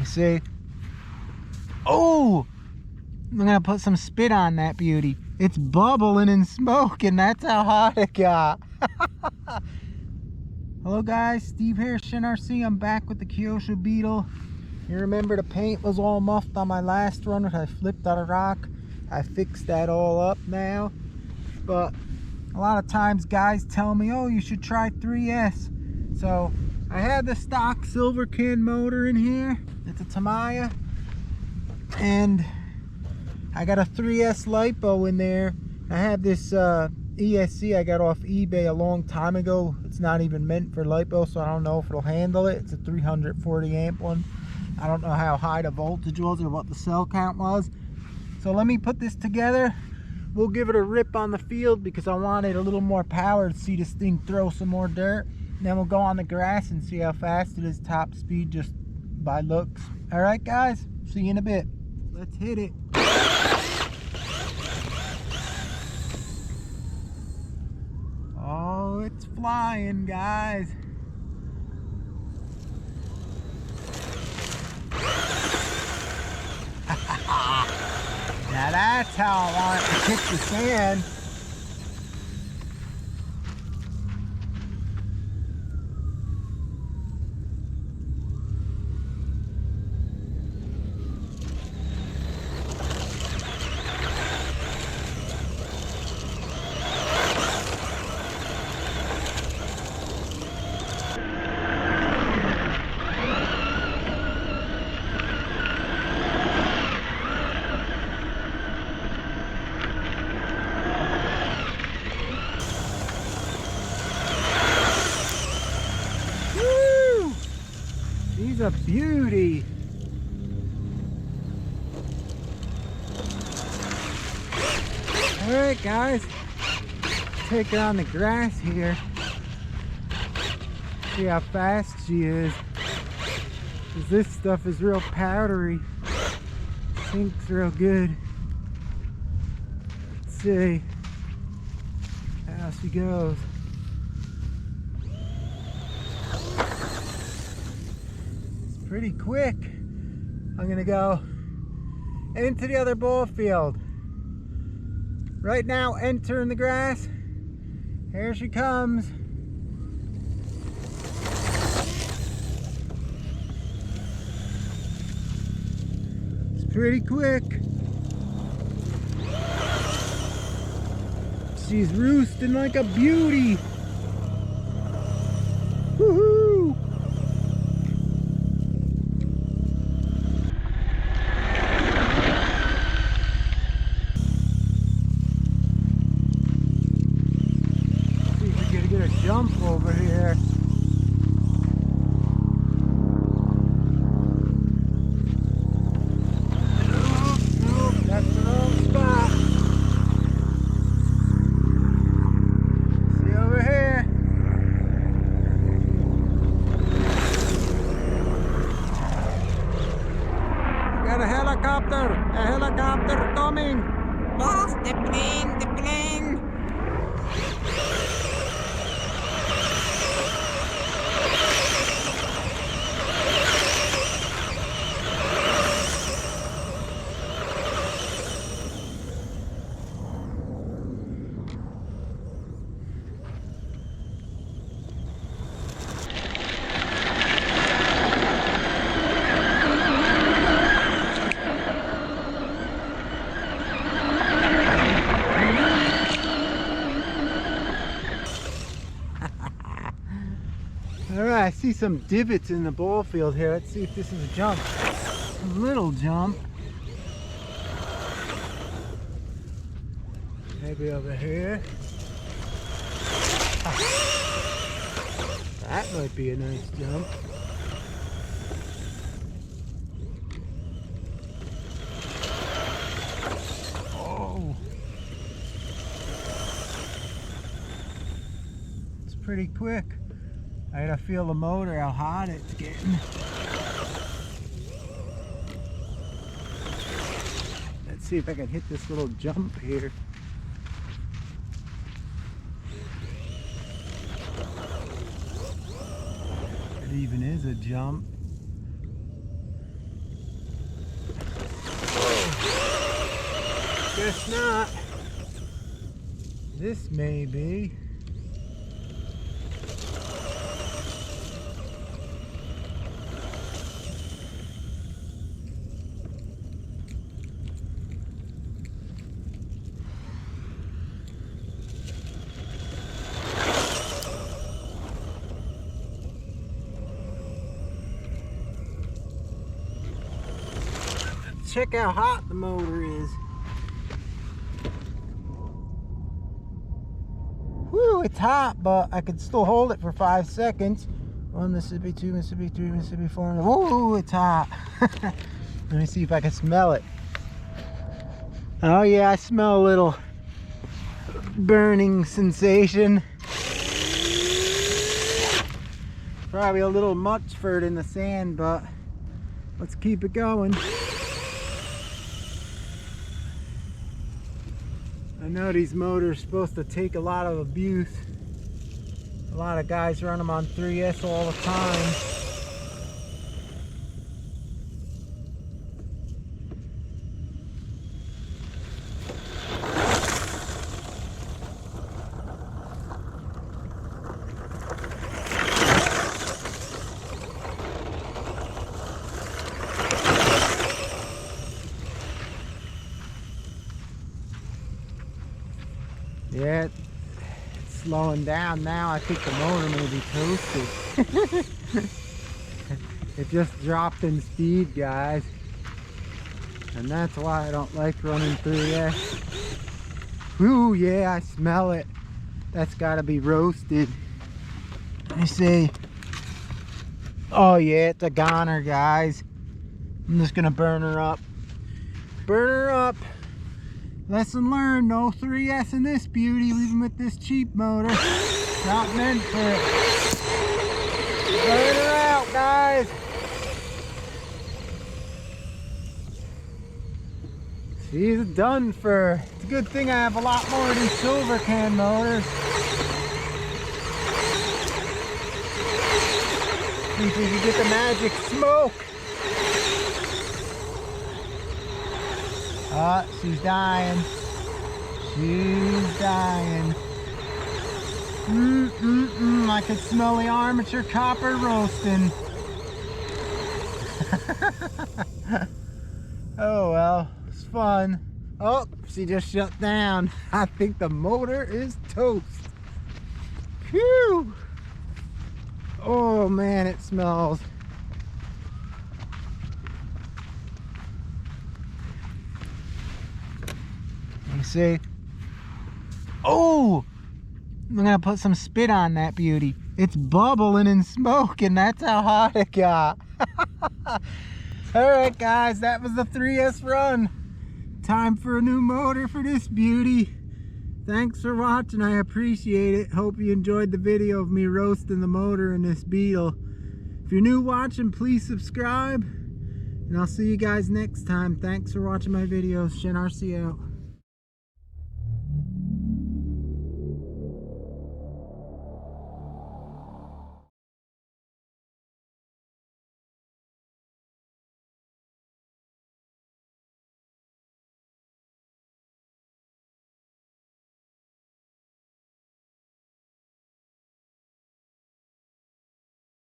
You see? Oh! I'm gonna put some spit on that beauty. It's bubbling and smoking. That's how hot it got. Hello guys, Steve here, ShinRC. I'm back with the Kyosho Beetle. You remember the paint was all muffed on my last run, which I flipped on a rock. I fixed that all up now. But a lot of times guys tell me, oh, you should try 3S. So I had the stock silver can motor in here. It's a Tamiya. And I got a 3S LiPo in there. I have this ESC I got off eBay a long time ago. It's not even meant for LiPo, so I don't know if it'll handle it. It's a 340 amp one. I don't know how high the voltage was or what the cell count was. So let me put this together. We'll give it a rip on the field because I wanted a little more power to see this thing throw some more dirt. Then we'll go on the grass and see how fast it is top speed just by looks. All right, guys, see you in a bit. Let's hit it. Oh, it's flying, guys. Now that's how I want it to hit the sand. He's a beauty. All right, guys, take her on the grass here. See how fast she is. 'Cause this stuff is real powdery. Sinks real good. Let's see how she goes. Pretty quick. I'm gonna go into the other ball field. Right now, entering the grass. Here she comes. It's pretty quick. She's roosting like a beauty. Woohoo! Jump over here. Nope, that's the wrong spot. See over here. We got a helicopter coming. Lost the plane, the plane. Alright, I see some divots in the ball field here. Let's see if this is a jump. A little jump. Maybe over here. That might be a nice jump. Oh. It's pretty quick. I gotta feel the motor, how hot it's getting. Let's see if I can hit this little jump here. It even is a jump. Guess not. This may be. Check how hot the motor is. Whew, it's hot, but I can still hold it for 5 seconds. 1 Mississippi, 2 Mississippi, 3 Mississippi, 4. Whoa, it's hot. Let me see if I can smell it. Oh yeah, I smell a little burning sensation. Probably a little much for it in the sand, but let's keep it going. I know these motors are supposed to take a lot of abuse. A lot of guys run them on 3S all the time. Yeah, it's slowing down now. I think the motor may be toasted. It just dropped in speed, guys. And that's why I don't like running 3S. Ooh, yeah, I smell it. That's gotta be roasted. Let me see. Oh yeah, it's a goner, guys. I'm just gonna burn her up. Burn her up. Lesson learned, no 3S in this beauty, even with this cheap motor. Not meant for it. Burn her out, guys. She's done for. It's a good thing I have a lot more of these silver can motors. See if we can get the magic smoke. She's dying. She's dying. I could smell the armature copper roasting. Oh well, it's fun. Oh, she just shut down. I think the motor is toast. Phew! Oh man, it smells. You see? Oh! I'm gonna put some spit on that beauty. It's bubbling and smoking. That's how hot it got. Alright guys, that was the 3S run. Time for a new motor for this beauty. Thanks for watching, I appreciate it. Hope you enjoyed the video of me roasting the motor in this Beetle. If you're new watching, please subscribe. And I'll see you guys next time. Thanks for watching my videos. Shin RC out.